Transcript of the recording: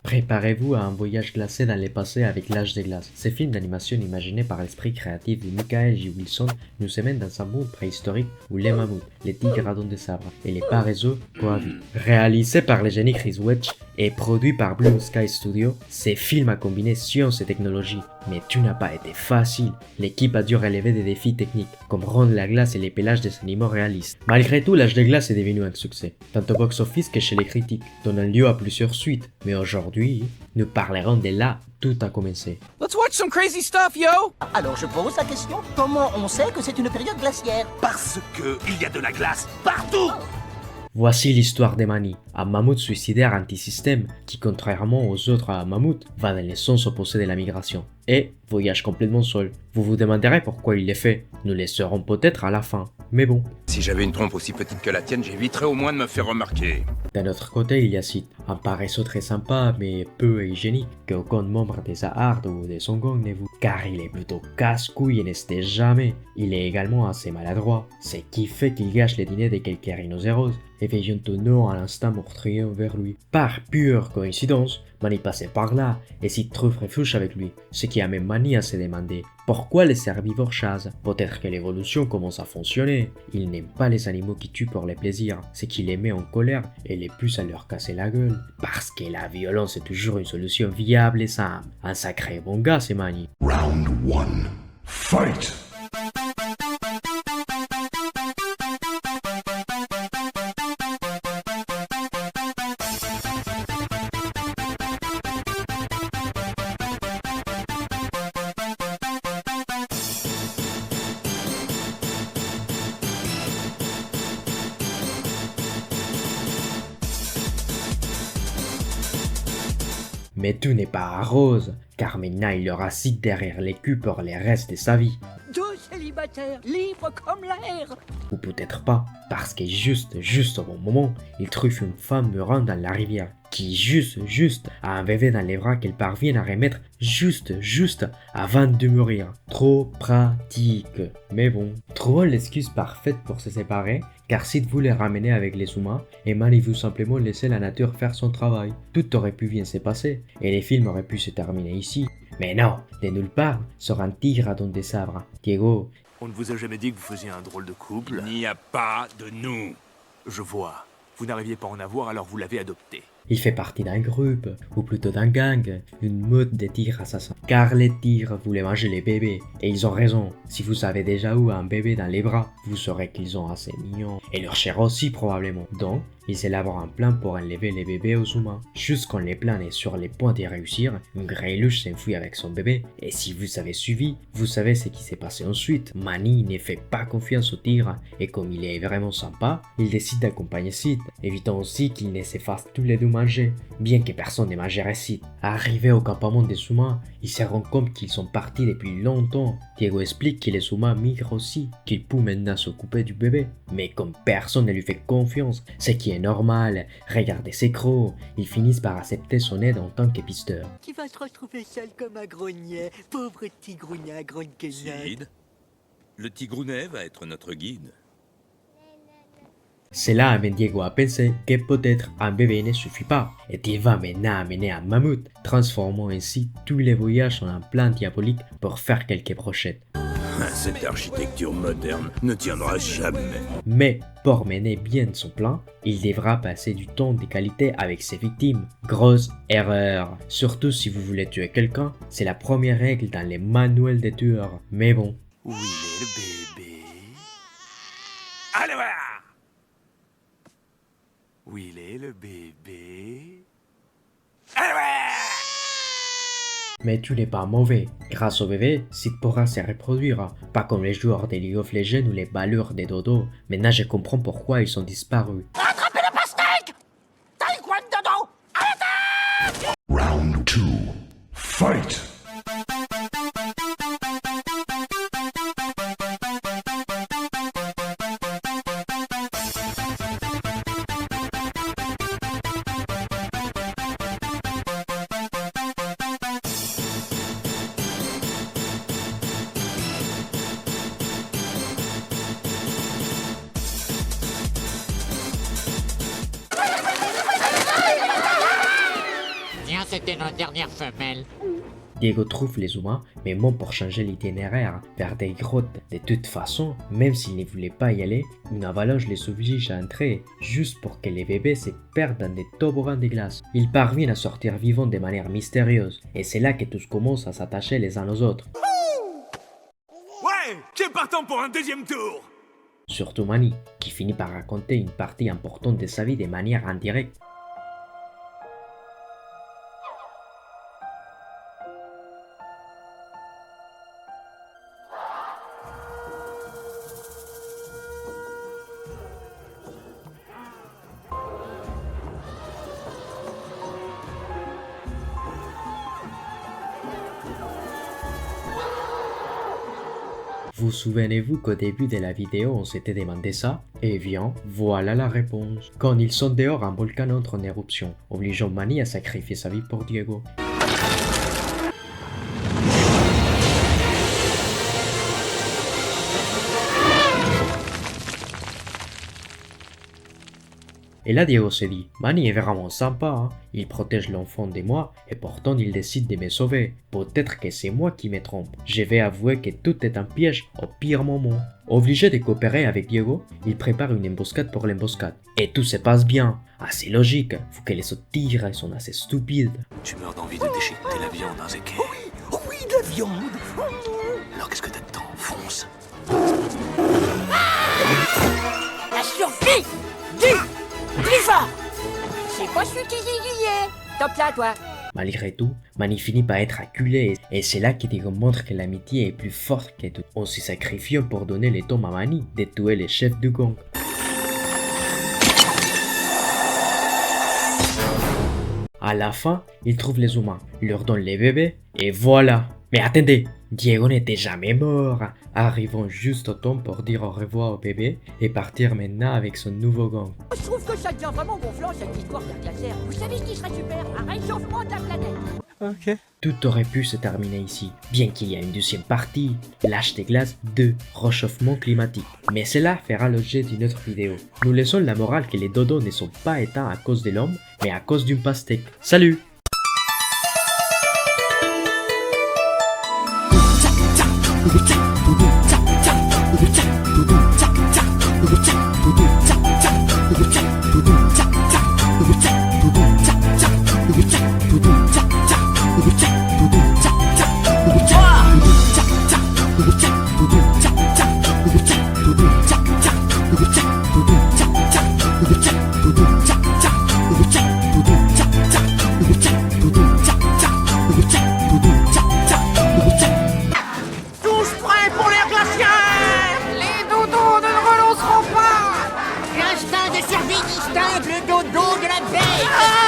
Préparez-vous à un voyage glacé dans le passé avec l'âge des glaces. Ces films d'animation imaginés par l'esprit créatif de Michael J. Wilson nous emmènent dans un monde préhistorique où les mammouths, les tigres à dents de sabre et les paresseux cohabitent. Réalisé par le génie Chris Wedge et produit par Blue Sky Studio, ces films a combiné science et technologie. Mais tout n'a pas été facile. L'équipe a dû relever des défis techniques, comme rendre la glace et les pélages des animaux réalistes. Malgré tout, l'âge des glaces est devenu un succès, tant au box-office que chez les critiques, donnant lieu à plusieurs suites. Mais aujourd'hui, nous parlerons de là tout a commencé. Let's watch some crazy stuff, yo! Alors je pose la question, comment on sait que c'est une période glaciaire? Parce que il y a de la glace partout. Voici l'histoire de Manny, un mammouth suicidaire anti-système qui, contrairement aux autres mammouths, va dans les sens opposés de la migration et voyage complètement seul. Vous vous demanderez pourquoi il le fait, nous le saurons peut-être à la fin, mais bon. Si j'avais une trompe aussi petite que la tienne, j'éviterais au moins de me faire remarquer. D'un autre côté, il y a Sid, un paresseux très sympa mais peu hygiénique, qu'aucun membre des Ahard ou de son gang ne vous, car il est plutôt casse-couille et n'hésite jamais. Il est également assez maladroit, ce qui fait qu'il gâche les dîners de quelques rhinocéros, éveillant tonneau à l'instinct meurtrier envers lui. Par pure coïncidence, Manny passait par là et Sid trouve refuge avec lui, ce qui amène Manny à se demander pourquoi les herbivores chassent. Peut-être que l'évolution commence à fonctionner. Il n'aime pas les animaux qui tuent pour les plaisirs, ce qui les met en colère et les pousse à leur casser la gueule. Parce que la violence est toujours une solution viable et simple. Un sacré bon gars, c'est Manny. Round 1. Fight! Mais tout n'est pas rose, car maintenant il aura Sid derrière les culs pour le reste de sa vie. Deux célibataires, libres comme l'air. Ou peut-être pas, parce que juste au bon moment, il trouve une femme mourante dans la rivière, qui juste a un bébé dans les bras qu'elle parvient à remettre juste avant de mourir. Trop pratique. Mais bon, trouvons l'excuse parfaite pour se séparer, car Sid voulait ramener avec les humains, et Manny veut simplement laisser la nature faire son travail. Tout aurait pu bien se passer, et les films auraient pu se terminer ici. Mais non, de nulle part sort un tigre à dents de sabre. Diego, On ne vous a jamais dit que vous faisiez un drôle de couple. Il n'y a pas de nous. Je vois. Vous n'arriviez pas à en avoir, alors vous l'avez adopté. il fait partie d'un groupe, ou plutôt d'un gang, une meute de tigres assassins. Car les tigres voulaient manger les bébés, et ils ont raison. Si vous avez déjà eu un bébé dans les bras, vous saurez qu'ils sont assez mignons, et leur chair aussi probablement. Donc, ils élaborent un plan pour enlever les bébés aux humains. Juste quand le plan est sur les points de réussir, une greluche s'enfuit avec son bébé, et si vous avez suivi, vous savez ce qui s'est passé ensuite. Manny ne fait pas confiance au tigre, et comme il est vraiment sympa, il décide d'accompagner Sid, évitant aussi qu'ils ne se fassent tous les deux manger, bien que personne ne mangerait Sid. Arrivé au campement des humains, il se rend compte qu'ils sont partis depuis longtemps. Diego explique que les humains migrent aussi, qu'il peut maintenant s'occuper du bébé. Mais comme personne ne lui fait confiance, ce qui est normal, regardez ses crocs, ils finissent par accepter son aide en tant qu'épisteur. Tu vas te retrouver seul comme un grognet, pauvre tigrounet, grogne que Sid, le tigrounet va être notre guide. Cela amène Diego à penser que peut-être un bébé ne suffit pas, et il va maintenant amener un mammouth, transformant ainsi tous les voyages en un plan diabolique pour faire quelques brochettes. Cette architecture moderne ne tiendra jamais. Mais pour mener bien son plan, il devra passer du temps de qualité avec ses victimes. Grosse erreur. Surtout si vous voulez tuer quelqu'un, c'est la première règle dans les manuels des tueurs. Mais bon. Où il est le bébé? Allez voir! Où il est le bébé? Allez voir! Mais tout n'est pas mauvais. Grâce au bébé, Sid pourra se reproduire. Pas comme les joueurs de League of Legends ou les balleurs des dodos. Maintenant je comprends pourquoi ils sont disparus. Attrapez le pastèque! Taekwondo! Round 2. Fight! bien, c'était notre dernière femelle. Diego trouve les humains, mais ment pour changer l'itinéraire vers des grottes. De toute façon, même s'il ne voulait pas y aller, une avalanche les oblige à entrer, juste pour que les bébés se perdent dans des toboggans de glace. Ils parviennent à sortir vivants de manière mystérieuse, et c'est là que tous commencent à s'attacher les uns aux autres. Ouais, qui est partant pour un deuxième tour? Surtout Manny, qui finit par raconter une partie importante de sa vie de manière indirecte. Vous souvenez-vous qu'au début de la vidéo on s'était demandé ça? Eh bien, voilà la réponse. Quand ils sont dehors, un volcan entre en éruption, obligeant Manny à sacrifier sa vie pour Diego. Et là Diego se dit, Manny est vraiment sympa, hein? Il protège l'enfant de moi et pourtant il décide de me sauver. Peut-être que c'est moi qui me trompe. Je vais avouer que tout est un piège au pire moment. Obligé de coopérer avec Diego, il prépare une embuscade pour l'embuscade. Et tout se passe bien. Assez logique, vu que les autres tigres sont assez stupides. Tu meurs d'envie de déchiqueter la viande, hein, Zeke? Oh oui, de la viande. Alors qu'est-ce que t'as dedans? Fonce. La survie du Griffa. C'est pas celui qui est. Top là, toi. Malgré tout, Manny finit par être acculé et c'est là que Diego montre que l'amitié est plus forte que tout. On se sacrifie pour donner le temps à Manny de tuer les chefs du gang. À la fin, il trouve les humains, leur donne les bébés et voilà. Mais attendez, Diego n'était jamais mort, arrivant juste au temps pour dire au revoir au bébé et partir maintenant avec son nouveau gang. Je trouve que ça devient vraiment gonflant cette histoire d'un glaciaire. Vous savez ce qui serait super? Un réchauffement de la planète. Ok. Tout aurait pu se terminer ici, bien qu'il y ait une deuxième partie, l'âge des glaces 2, réchauffement climatique. Mais cela fera l'objet d'une autre vidéo. Nous laissons la morale que les dodos ne sont pas éteints à cause de l'homme, mais à cause d'une pastèque. Salut! Tous prêts pour l'air glaciaire! Les dodos ne relanceront pas! L'instinct de survie distingue le dodo de la bête.